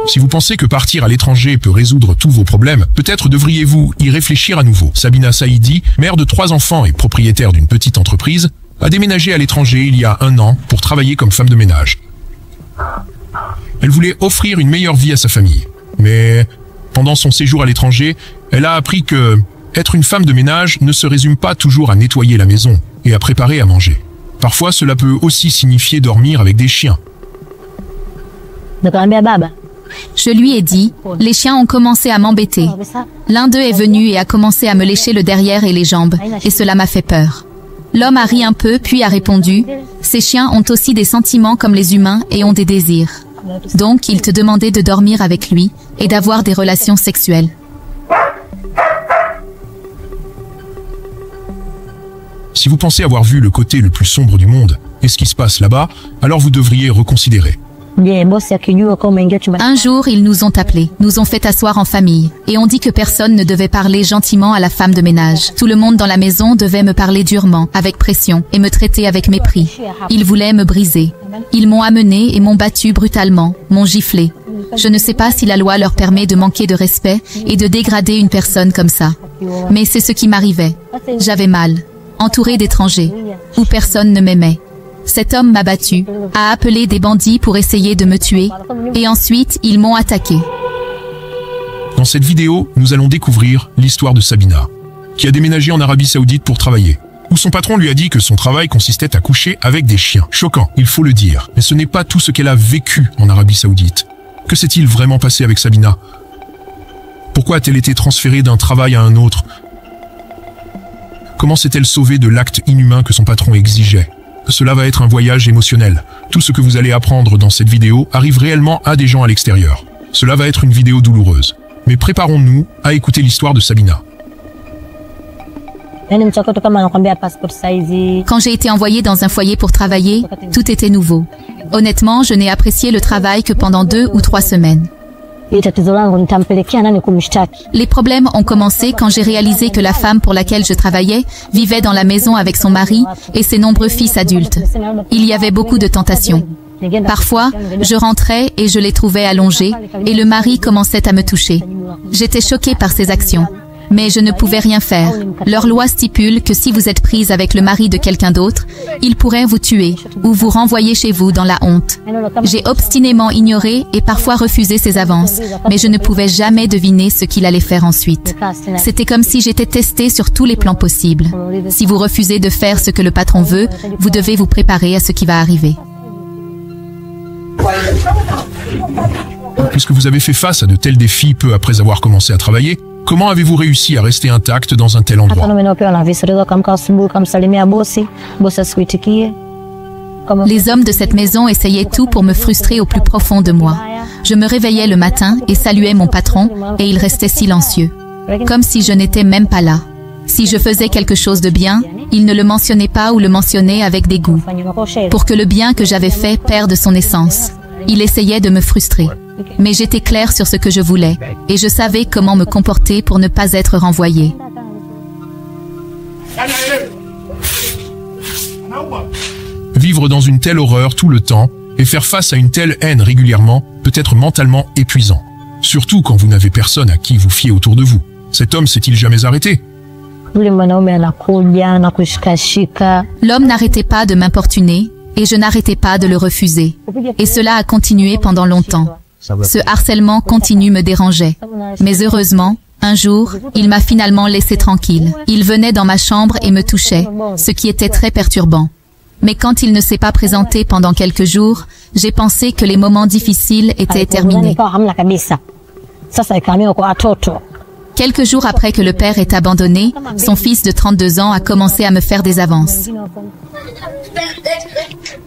Si vous pensez que partir à l'étranger peut résoudre tous vos problèmes, peut-être devriez-vous y réfléchir à nouveau. Sabina Saïdi, mère de 3 enfants et propriétaire d'une petite entreprise, a déménagé à l'étranger il y a 1 an pour travailler comme femme de ménage. Elle voulait offrir une meilleure vie à sa famille. Mais pendant son séjour à l'étranger, elle a appris que être une femme de ménage ne se résume pas toujours à nettoyer la maison et à préparer à manger. Parfois, cela peut aussi signifier dormir avec des chiens. Je lui ai dit, les chiens ont commencé à m'embêter. L'un d'eux est venu et a commencé à me lécher le derrière et les jambes, et cela m'a fait peur. L'homme a ri un peu, puis a répondu, ces chiens ont aussi des sentiments comme les humains et ont des désirs. Donc, il te demandait de dormir avec lui et d'avoir des relations sexuelles. Si vous pensez avoir vu le côté le plus sombre du monde et ce qui se passe là-bas, alors vous devriez reconsidérer. Un jour, ils nous ont appelés, nous ont fait asseoir en famille, et ont dit que personne ne devait parler gentiment à la femme de ménage. Tout le monde dans la maison devait me parler durement, avec pression, et me traiter avec mépris. Ils voulaient me briser. Ils m'ont amené et m'ont battu brutalement, m'ont giflé. Je ne sais pas si la loi leur permet de manquer de respect et de dégrader une personne comme ça. Mais c'est ce qui m'arrivait. J'avais mal, entourée d'étrangers, où personne ne m'aimait. Cet homme m'a battu, a appelé des bandits pour essayer de me tuer, et ensuite ils m'ont attaqué. Dans cette vidéo, nous allons découvrir l'histoire de Sabina, qui a déménagé en Arabie Saoudite pour travailler, où son patron lui a dit que son travail consistait à coucher avec des chiens. Choquant, il faut le dire, mais ce n'est pas tout ce qu'elle a vécu en Arabie Saoudite. Que s'est-il vraiment passé avec Sabina? Pourquoi a-t-elle été transférée d'un travail à un autre? Comment s'est-elle sauvée de l'acte inhumain que son patron exigeait? Cela va être un voyage émotionnel. Tout ce que vous allez apprendre dans cette vidéo arrive réellement à des gens à l'extérieur. Cela va être une vidéo douloureuse. Mais préparons-nous à écouter l'histoire de Sabina. Quand j'ai été envoyée dans un foyer pour travailler, tout était nouveau. Honnêtement, je n'ai apprécié le travail que pendant 2 ou 3 semaines. Les problèmes ont commencé quand j'ai réalisé que la femme pour laquelle je travaillais vivait dans la maison avec son mari et ses nombreux fils adultes. Il y avait beaucoup de tentations. Parfois, je rentrais et je les trouvais allongés et le mari commençait à me toucher. J'étais choquée par ces actions. Mais je ne pouvais rien faire. Leur loi stipule que si vous êtes prise avec le mari de quelqu'un d'autre, il pourrait vous tuer ou vous renvoyer chez vous dans la honte. J'ai obstinément ignoré et parfois refusé ses avances, mais je ne pouvais jamais deviner ce qu'il allait faire ensuite. C'était comme si j'étais testée sur tous les plans possibles. Si vous refusez de faire ce que le patron veut, vous devez vous préparer à ce qui va arriver. Puisque vous avez fait face à de tels défis peu après avoir commencé à travailler, comment avez-vous réussi à rester intact dans un tel endroit? Les hommes de cette maison essayaient tout pour me frustrer au plus profond de moi. Je me réveillais le matin et saluais mon patron et il restait silencieux, comme si je n'étais même pas là. Si je faisais quelque chose de bien, il ne le mentionnait pas ou le mentionnait avec dégoût, pour que le bien que j'avais fait perde son essence. Il essayait de me frustrer. Mais j'étais claire sur ce que je voulais, et je savais comment me comporter pour ne pas être renvoyée. Vivre dans une telle horreur tout le temps et faire face à une telle haine régulièrement peut être mentalement épuisant. Surtout quand vous n'avez personne à qui vous fier autour de vous. Cet homme s'est-il jamais arrêté? L'homme n'arrêtait pas de m'importuner, et je n'arrêtais pas de le refuser. Et cela a continué pendant longtemps. Ce harcèlement continu me dérangeait. Mais heureusement, un jour, il m'a finalement laissé tranquille. Il venait dans ma chambre et me touchait, ce qui était très perturbant. Mais quand il ne s'est pas présenté pendant quelques jours, j'ai pensé que les moments difficiles étaient terminés. Quelques jours après que le père ait abandonné, son fils de 32 ans a commencé à me faire des avances.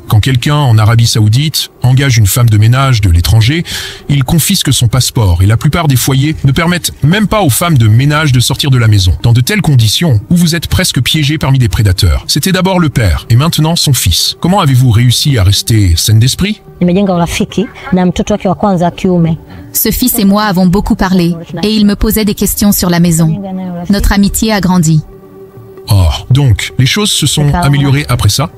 Quand quelqu'un en Arabie Saoudite engage une femme de ménage de l'étranger, il confisque son passeport et la plupart des foyers ne permettent même pas aux femmes de ménage de sortir de la maison. Dans de telles conditions où vous êtes presque piégé parmi des prédateurs. C'était d'abord le père et maintenant son fils. Comment avez-vous réussi à rester saine d'esprit? Ce fils et moi avons beaucoup parlé et il me posait des questions sur la maison. Notre amitié a grandi. Oh, donc, les choses se sont améliorées après ça?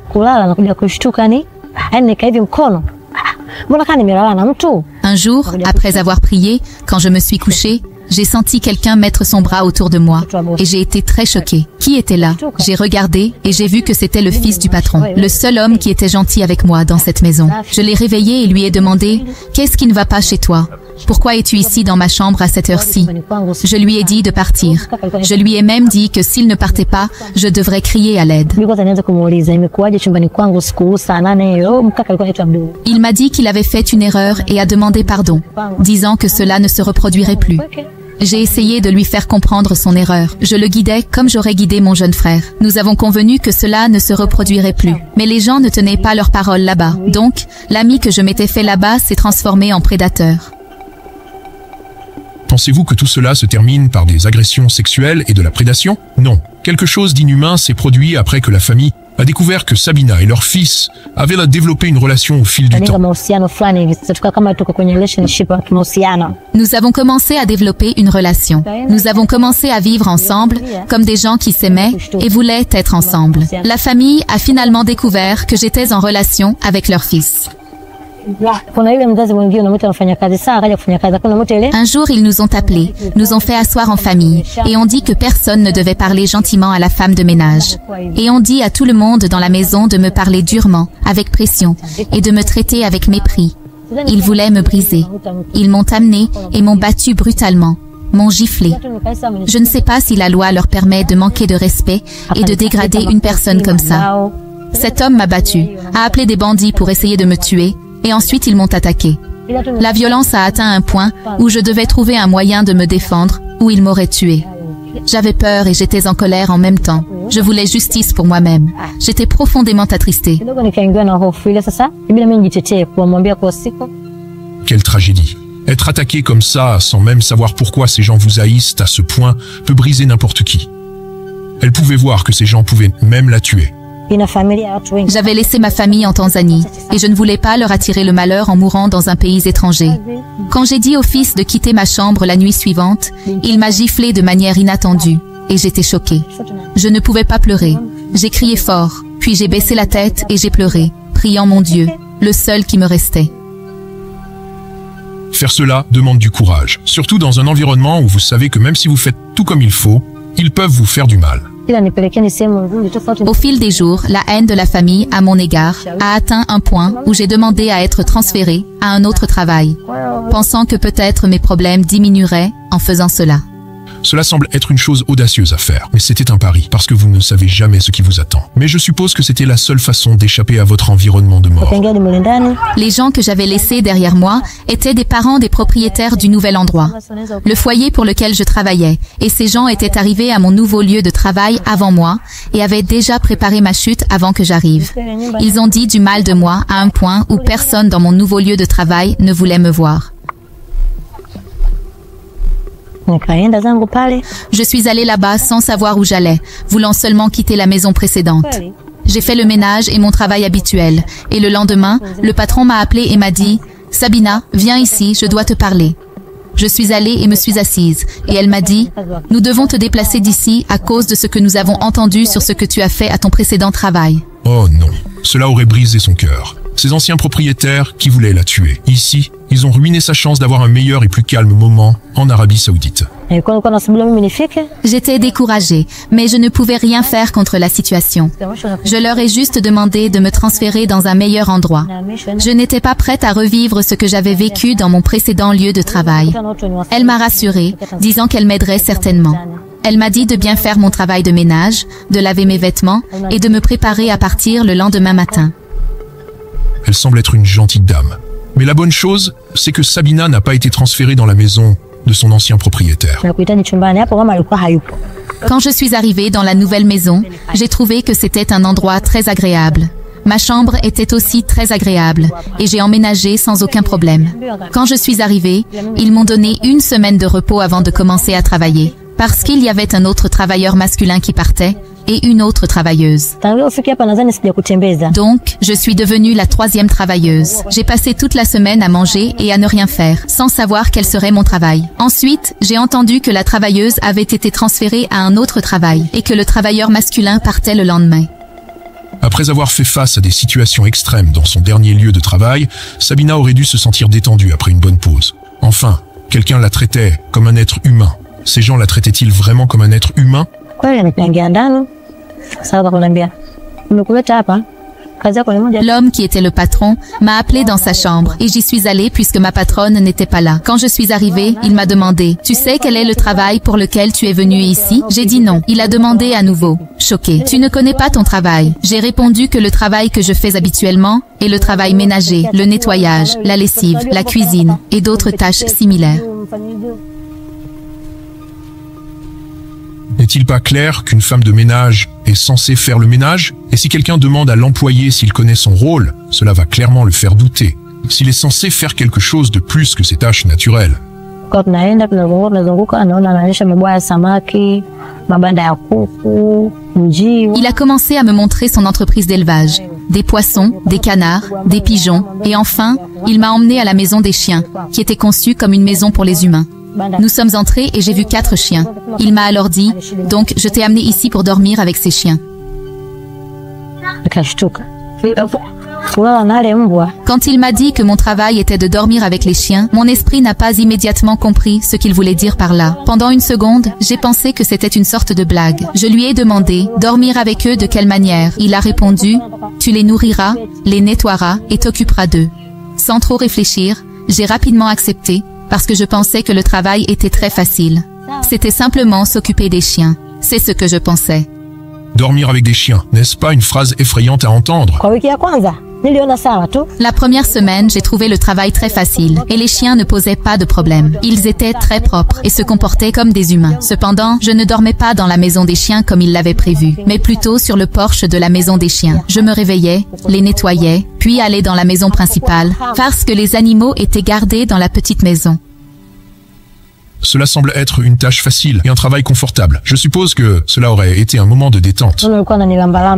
Un jour, après avoir prié, quand je me suis couchée, j'ai senti quelqu'un mettre son bras autour de moi et j'ai été très choquée. Qui était là? J'ai regardé et j'ai vu que c'était le fils du patron, le seul homme qui était gentil avec moi dans cette maison. Je l'ai réveillé et lui ai demandé « Qu'est-ce qui ne va pas chez toi? Pourquoi es-tu ici dans ma chambre à cette heure-ci » Je lui ai dit de partir. Je lui ai même dit que s'il ne partait pas, je devrais crier à l'aide. Il m'a dit qu'il avait fait une erreur et a demandé pardon, disant que cela ne se reproduirait plus. J'ai essayé de lui faire comprendre son erreur. Je le guidais comme j'aurais guidé mon jeune frère. Nous avons convenu que cela ne se reproduirait plus. Mais les gens ne tenaient pas leurs paroles là-bas. Donc, l'ami que je m'étais fait là-bas s'est transformé en prédateur. Pensez-vous que tout cela se termine par des agressions sexuelles et de la prédation? Non. Quelque chose d'inhumain s'est produit après que la famille a découvert que Sabina et leur fils avaient développé une relation au fil du temps. Nous avons commencé à développer une relation. Nous avons commencé à vivre ensemble comme des gens qui s'aimaient et voulaient être ensemble. La famille a finalement découvert que j'étais en relation avec leur fils. Un jour, ils nous ont appelés, nous ont fait asseoir en famille et ont dit que personne ne devait parler gentiment à la femme de ménage. Et ont dit à tout le monde dans la maison de me parler durement, avec pression, et de me traiter avec mépris. Ils voulaient me briser. Ils m'ont amené et m'ont battu brutalement, m'ont giflé. Je ne sais pas si la loi leur permet de manquer de respect et de dégrader une personne comme ça. Cet homme m'a battu, a appelé des bandits pour essayer de me tuer, et ensuite ils m'ont attaqué. La violence a atteint un point où je devais trouver un moyen de me défendre, où ils m'auraient tué. J'avais peur et j'étais en colère en même temps. Je voulais justice pour moi-même. J'étais profondément attristée. Quelle tragédie. Être attaqué comme ça, sans même savoir pourquoi ces gens vous haïssent à ce point, peut briser n'importe qui. Elle pouvait voir que ces gens pouvaient même la tuer. J'avais laissé ma famille en Tanzanie et je ne voulais pas leur attirer le malheur en mourant dans un pays étranger. Quand j'ai dit au fils de quitter ma chambre la nuit suivante, il m'a giflé de manière inattendue et j'étais choquée. Je ne pouvais pas pleurer. J'ai crié fort, puis j'ai baissé la tête et j'ai pleuré, priant mon Dieu, le seul qui me restait. Faire cela demande du courage, surtout dans un environnement où vous savez que même si vous faites tout comme il faut, ils peuvent vous faire du mal. Au fil des jours, la haine de la famille à mon égard a atteint un point où j'ai demandé à être transférée à un autre travail, pensant que peut-être mes problèmes diminueraient en faisant cela. Cela semble être une chose audacieuse à faire, mais c'était un pari, parce que vous ne savez jamais ce qui vous attend. Mais je suppose que c'était la seule façon d'échapper à votre environnement de mort. Les gens que j'avais laissés derrière moi étaient des parents des propriétaires du nouvel endroit, le foyer pour lequel je travaillais, et ces gens étaient arrivés à mon nouveau lieu de travail avant moi et avaient déjà préparé ma chute avant que j'arrive. Ils ont dit du mal de moi à un point où personne dans mon nouveau lieu de travail ne voulait me voir. Je suis allée là-bas sans savoir où j'allais, voulant seulement quitter la maison précédente. J'ai fait le ménage et mon travail habituel. Et le lendemain, le patron m'a appelé et m'a dit « Sabina, viens ici, je dois te parler ». Je suis allée et me suis assise. Et elle m'a dit « Nous devons te déplacer d'ici à cause de ce que nous avons entendu sur ce que tu as fait à ton précédent travail. » Oh non, cela aurait brisé son cœur. Ces anciens propriétaires qui voulaient la tuer. Ici, ils ont ruiné sa chance d'avoir un meilleur et plus calme moment en Arabie Saoudite. J'étais découragée, mais je ne pouvais rien faire contre la situation. Je leur ai juste demandé de me transférer dans un meilleur endroit. Je n'étais pas prête à revivre ce que j'avais vécu dans mon précédent lieu de travail. Elle m'a rassurée, disant qu'elle m'aiderait certainement. Elle m'a dit de bien faire mon travail de ménage, de laver mes vêtements et de me préparer à partir le lendemain matin. Elle semble être une gentille dame. Mais la bonne chose, c'est que Sabina n'a pas été transférée dans la maison de son ancien propriétaire. Quand je suis arrivée dans la nouvelle maison, j'ai trouvé que c'était un endroit très agréable. Ma chambre était aussi très agréable et j'ai emménagé sans aucun problème. Quand je suis arrivée, ils m'ont donné 1 semaine de repos avant de commencer à travailler, parce qu'il y avait un autre travailleur masculin qui partait et une autre travailleuse. Donc, je suis devenue la 3e travailleuse. J'ai passé toute la semaine à manger et à ne rien faire, sans savoir quel serait mon travail. Ensuite, j'ai entendu que la travailleuse avait été transférée à un autre travail et que le travailleur masculin partait le lendemain. Après avoir fait face à des situations extrêmes dans son dernier lieu de travail, Sabina aurait dû se sentir détendue après une bonne pause. Enfin, quelqu'un la traitait comme un être humain. Ces gens la traitaient-ils vraiment comme un être humain? L'homme qui était le patron m'a appelé dans sa chambre et j'y suis allée puisque ma patronne n'était pas là. Quand je suis arrivée, il m'a demandé « Tu sais quel est le travail pour lequel tu es venu ici ?» J'ai dit non. Il a demandé à nouveau, choqué. « Tu ne connais pas ton travail ?» J'ai répondu que le travail que je fais habituellement est le travail ménager, le nettoyage, la lessive, la cuisine et d'autres tâches similaires. N'est-il pas clair qu'une femme de ménage est censée faire le ménage? Et si quelqu'un demande à l'employé s'il connaît son rôle, cela va clairement le faire douter. S'il est censé faire quelque chose de plus que ses tâches naturelles. Il a commencé à me montrer son entreprise d'élevage. Des poissons, des canards, des pigeons, et enfin, il m'a emmené à la maison des chiens, qui était conçue comme une maison pour les humains. Nous sommes entrés et j'ai vu 4 chiens. Il m'a alors dit, donc je t'ai amené ici pour dormir avec ces chiens. Quand il m'a dit que mon travail était de dormir avec les chiens, mon esprit n'a pas immédiatement compris ce qu'il voulait dire par là. Pendant une seconde, j'ai pensé que c'était une sorte de blague. Je lui ai demandé, dormir avec eux de quelle manière? Il a répondu, tu les nourriras, les nettoieras et t'occuperas d'eux. Sans trop réfléchir, j'ai rapidement accepté, parce que je pensais que le travail était très facile. C'était simplement s'occuper des chiens. C'est ce que je pensais. Dormir avec des chiens, n'est-ce pas une phrase effrayante à entendre? La première semaine, j'ai trouvé le travail très facile et les chiens ne posaient pas de problème. Ils étaient très propres et se comportaient comme des humains. Cependant, je ne dormais pas dans la maison des chiens comme il l'avait prévu, mais plutôt sur le porche de la maison des chiens. Je me réveillais, les nettoyais, puis allais dans la maison principale parce que les animaux étaient gardés dans la petite maison. Cela semble être une tâche facile et un travail confortable. Je suppose que cela aurait été un moment de détente.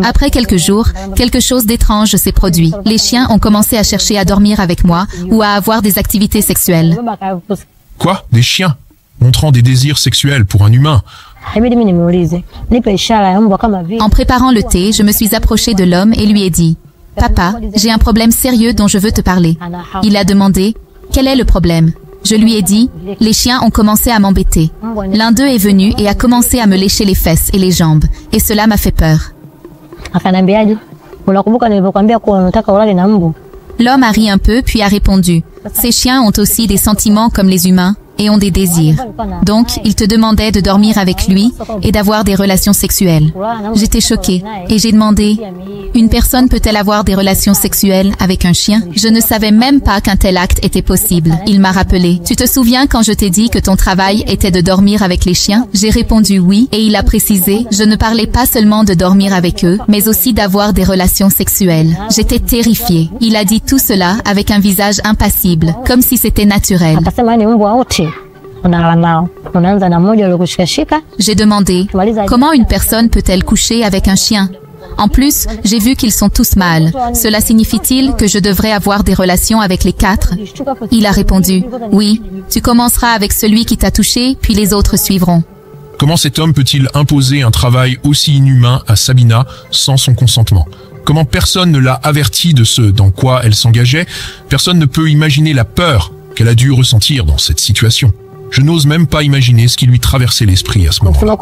Après quelques jours, quelque chose d'étrange s'est produit. Les chiens ont commencé à chercher à dormir avec moi ou à avoir des activités sexuelles. Quoi? Des chiens? Montrant des désirs sexuels pour un humain? En préparant le thé, je me suis approchée de l'homme et lui ai dit « Papa, j'ai un problème sérieux dont je veux te parler. » Il a demandé « Quel est le problème ?» Je lui ai dit, les chiens ont commencé à m'embêter. L'un d'eux est venu et a commencé à me lécher les fesses et les jambes, et cela m'a fait peur. L'homme a ri un peu puis a répondu, ces chiens ont aussi des sentiments comme les humains et ont des désirs. Donc, il te demandait de dormir avec lui et d'avoir des relations sexuelles. J'étais choquée et j'ai demandé, une personne peut-elle avoir des relations sexuelles avec un chien? Je ne savais même pas qu'un tel acte était possible. Il m'a rappelé, tu te souviens quand je t'ai dit que ton travail était de dormir avec les chiens? J'ai répondu oui et il a précisé, je ne parlais pas seulement de dormir avec eux, mais aussi d'avoir des relations sexuelles. J'étais terrifiée. Il a dit tout cela avec un visage impassible, comme si c'était naturel. J'ai demandé, comment une personne peut-elle coucher avec un chien? En plus, j'ai vu qu'ils sont tous mâles. Cela signifie-t-il que je devrais avoir des relations avec les 4? Il a répondu, oui, tu commenceras avec celui qui t'a touché, puis les autres suivront. Comment cet homme peut-il imposer un travail aussi inhumain à Sabina sans son consentement? Comment personne ne l'a averti de ce dans quoi elle s'engageait? Personne ne peut imaginer la peur qu'elle a dû ressentir dans cette situation. Je n'ose même pas imaginer ce qui lui traversait l'esprit à ce moment-là.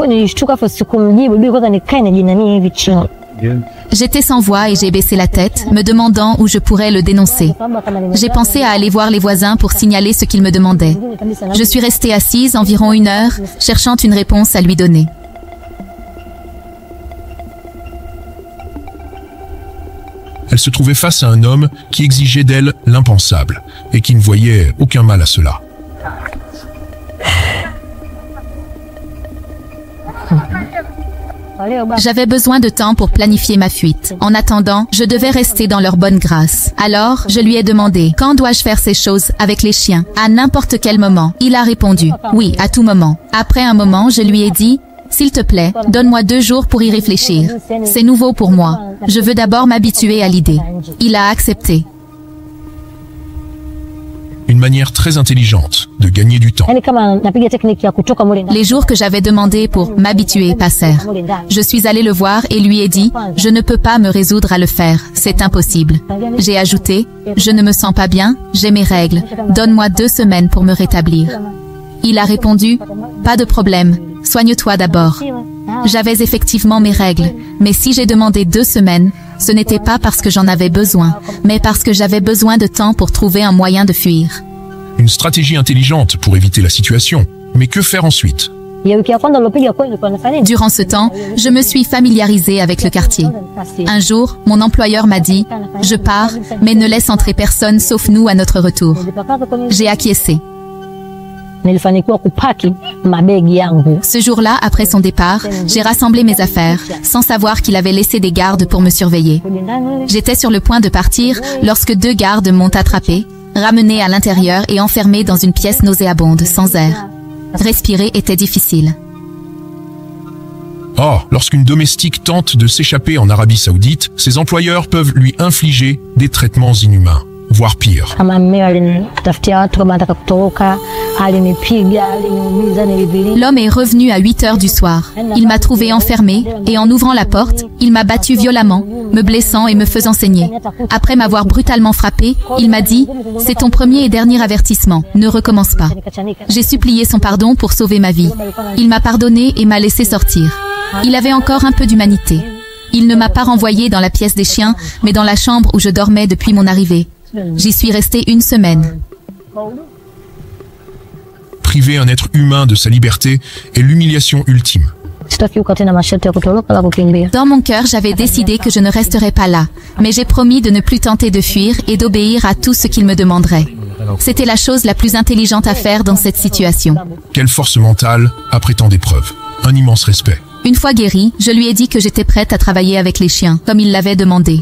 J'étais sans voix et j'ai baissé la tête, me demandant où je pourrais le dénoncer. J'ai pensé à aller voir les voisins pour signaler ce qu'il me demandait. Je suis restée assise environ 1 heure, cherchant une réponse à lui donner. Elle se trouvait face à un homme qui exigeait d'elle l'impensable et qui ne voyait aucun mal à cela. J'avais besoin de temps pour planifier ma fuite. En attendant, je devais rester dans leur bonne grâce. Alors, je lui ai demandé, quand dois-je faire ces choses avec les chiens? À n'importe quel moment. Il a répondu, oui, à tout moment. Après un moment, je lui ai dit, s'il te plaît, donne-moi 2 jours pour y réfléchir. C'est nouveau pour moi. Je veux d'abord m'habituer à l'idée. Il a accepté. Une manière très intelligente de gagner du temps. Les jours que j'avais demandé pour m'habituer passèrent. Je suis allée le voir et lui ai dit « Je ne peux pas me résoudre à le faire, c'est impossible ». J'ai ajouté « Je ne me sens pas bien, j'ai mes règles, donne-moi 2 semaines pour me rétablir ». Il a répondu « Pas de problème, soigne-toi d'abord ». J'avais effectivement mes règles, mais si j'ai demandé 2 semaines, ce n'était pas parce que j'en avais besoin, mais parce que j'avais besoin de temps pour trouver un moyen de fuir. Une stratégie intelligente pour éviter la situation. Mais que faire ensuite? Durant ce temps, je me suis familiarisée avec le quartier. Un jour, mon employeur m'a dit « Je pars, mais ne laisse entrer personne sauf nous à notre retour ». J'ai acquiescé. Ce jour-là, après son départ, j'ai rassemblé mes affaires, sans savoir qu'il avait laissé des gardes pour me surveiller. J'étais sur le point de partir lorsque 2 gardes m'ont attrapé, ramené à l'intérieur et enfermé dans une pièce nauséabonde, sans air. Respirer était difficile. Or, lorsqu'une domestique tente de s'échapper en Arabie Saoudite, ses employeurs peuvent lui infliger des traitements inhumains, voire pire. L'homme est revenu à 8 heures du soir. Il m'a trouvé enfermée et en ouvrant la porte, il m'a battu violemment, me blessant et me faisant saigner. Après m'avoir brutalement frappé, il m'a dit « C'est ton premier et dernier avertissement, ne recommence pas ». J'ai supplié son pardon pour sauver ma vie. Il m'a pardonné et m'a laissé sortir. Il avait encore un peu d'humanité. Il ne m'a pas renvoyé dans la pièce des chiens, mais dans la chambre où je dormais depuis mon arrivée. J'y suis restée 1 semaine. Priver un être humain de sa liberté est l'humiliation ultime. Dans mon cœur, j'avais décidé que je ne resterais pas là, mais j'ai promis de ne plus tenter de fuir et d'obéir à tout ce qu'il me demanderait. C'était la chose la plus intelligente à faire dans cette situation. Quelle force mentale après tant d'épreuves. Un immense respect. Une fois guérie, je lui ai dit que j'étais prête à travailler avec les chiens, comme il l'avait demandé.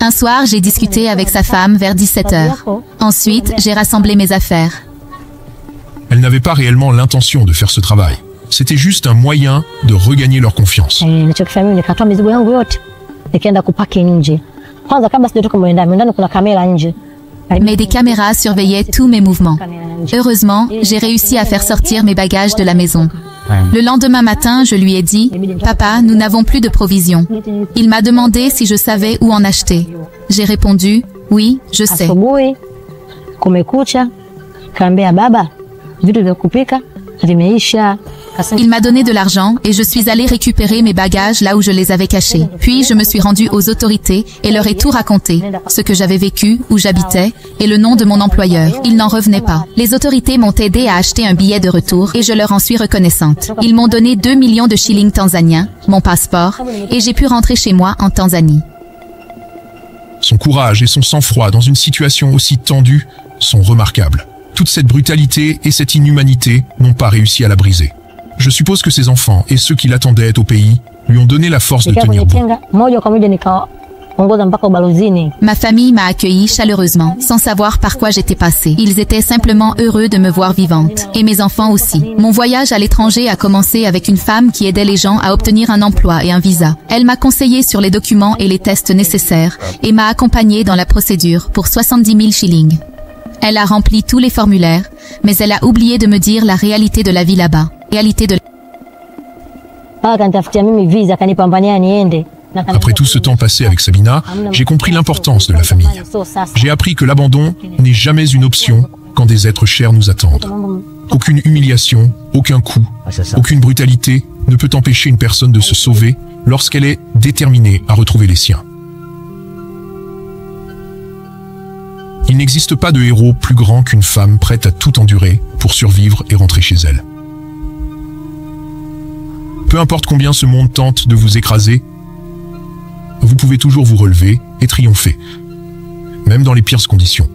Un soir, j'ai discuté avec sa femme vers 17 heures. Ensuite, j'ai rassemblé mes affaires. Elle n'avait pas réellement l'intention de faire ce travail. C'était juste un moyen de regagner leur confiance. Mais des caméras surveillaient tous mes mouvements. Heureusement, j'ai réussi à faire sortir mes bagages de la maison. Le lendemain matin, je lui ai dit « Papa, nous n'avons plus de provisions ». Il m'a demandé si je savais où en acheter. J'ai répondu « Oui, je sais ». Il m'a donné de l'argent et je suis allée récupérer mes bagages là où je les avais cachés. Puis je me suis rendue aux autorités et leur ai tout raconté, ce que j'avais vécu, où j'habitais et le nom de mon employeur. Ils n'en revenaient pas. Les autorités m'ont aidé à acheter un billet de retour et je leur en suis reconnaissante. Ils m'ont donné 2 millions de shillings tanzaniens, mon passeport, et j'ai pu rentrer chez moi en Tanzanie. Son courage et son sang-froid dans une situation aussi tendue sont remarquables. Toute cette brutalité et cette inhumanité n'ont pas réussi à la briser. Je suppose que ses enfants et ceux qui l'attendaient au pays lui ont donné la force de tenir bon. Ma famille m'a accueillie chaleureusement, sans savoir par quoi j'étais passée. Ils étaient simplement heureux de me voir vivante. Et mes enfants aussi. Mon voyage à l'étranger a commencé avec une femme qui aidait les gens à obtenir un emploi et un visa. Elle m'a conseillé sur les documents et les tests nécessaires et m'a accompagnée dans la procédure pour 70 000 shillings. Elle a rempli tous les formulaires, mais elle a oublié de me dire la réalité de la vie là-bas. Après tout ce temps passé avec Sabina, j'ai compris l'importance de la famille. J'ai appris que l'abandon n'est jamais une option quand des êtres chers nous attendent. Aucune humiliation, aucun coup, aucune brutalité ne peut empêcher une personne de se sauver lorsqu'elle est déterminée à retrouver les siens. Il n'existe pas de héros plus grand qu'une femme prête à tout endurer pour survivre et rentrer chez elle. Peu importe combien ce monde tente de vous écraser, vous pouvez toujours vous relever et triompher, même dans les pires conditions.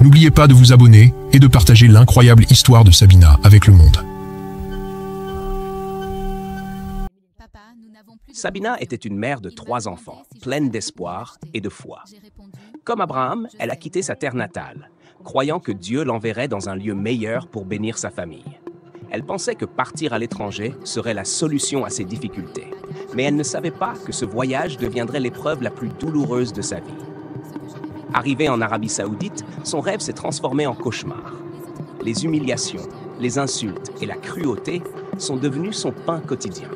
N'oubliez pas de vous abonner et de partager l'incroyable histoire de Sabina avec le monde. Sabina était une mère de 3 enfants, pleine d'espoir et de foi. Comme Abraham, elle a quitté sa terre natale, croyant que Dieu l'enverrait dans un lieu meilleur pour bénir sa famille. Elle pensait que partir à l'étranger serait la solution à ses difficultés, mais elle ne savait pas que ce voyage deviendrait l'épreuve la plus douloureuse de sa vie. Arrivée en Arabie Saoudite, son rêve s'est transformé en cauchemar. Les humiliations, les insultes et la cruauté sont devenus son pain quotidien.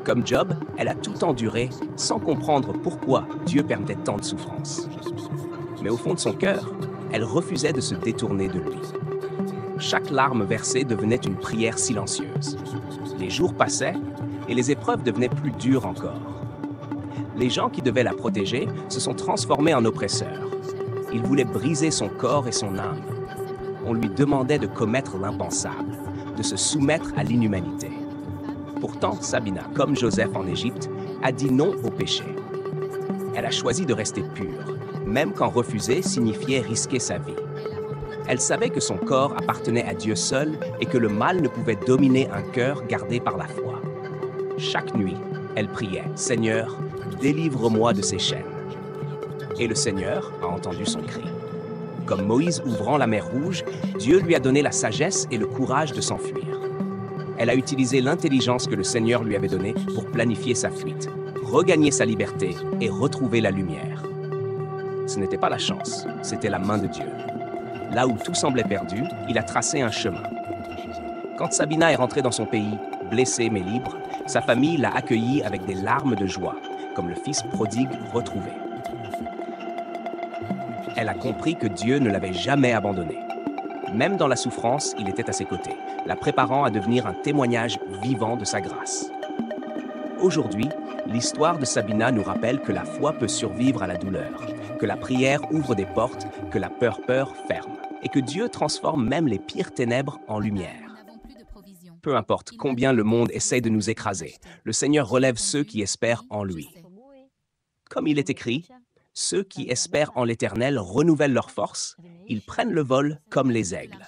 Comme Job, elle a tout enduré sans comprendre pourquoi Dieu permettait tant de souffrances. Mais au fond de son cœur, elle refusait de se détourner de lui. Chaque larme versée devenait une prière silencieuse. Les jours passaient et les épreuves devenaient plus dures encore. Les gens qui devaient la protéger se sont transformés en oppresseurs. Ils voulaient briser son corps et son âme. On lui demandait de commettre l'impensable, de se soumettre à l'inhumanité. Pourtant, Sabina, comme Joseph en Égypte, a dit non au péché. Elle a choisi de rester pure, même quand refuser signifiait risquer sa vie. Elle savait que son corps appartenait à Dieu seul et que le mal ne pouvait dominer un cœur gardé par la foi. Chaque nuit, elle priait « Seigneur, délivre-moi de ces chaînes ». Et le Seigneur a entendu son cri. Comme Moïse ouvrant la mer Rouge, Dieu lui a donné la sagesse et le courage de s'enfuir. Elle a utilisé l'intelligence que le Seigneur lui avait donnée pour planifier sa fuite, regagner sa liberté et retrouver la lumière. Ce n'était pas la chance, c'était la main de Dieu. Là où tout semblait perdu, il a tracé un chemin. Quand Sabina est rentrée dans son pays, blessée mais libre, sa famille l'a accueillie avec des larmes de joie, comme le fils prodigue retrouvé. Elle a compris que Dieu ne l'avait jamais abandonnée. Même dans la souffrance, il était à ses côtés, la préparant à devenir un témoignage vivant de sa grâce. Aujourd'hui, l'histoire de Sabina nous rappelle que la foi peut survivre à la douleur, que la prière ouvre des portes, que la peur ferme, et que Dieu transforme même les pires ténèbres en lumière. Peu importe combien le monde essaye de nous écraser, le Seigneur relève ceux qui espèrent en lui. Comme il est écrit, ceux qui espèrent en l'Éternel renouvellent leur force, ils prennent le vol comme les aigles.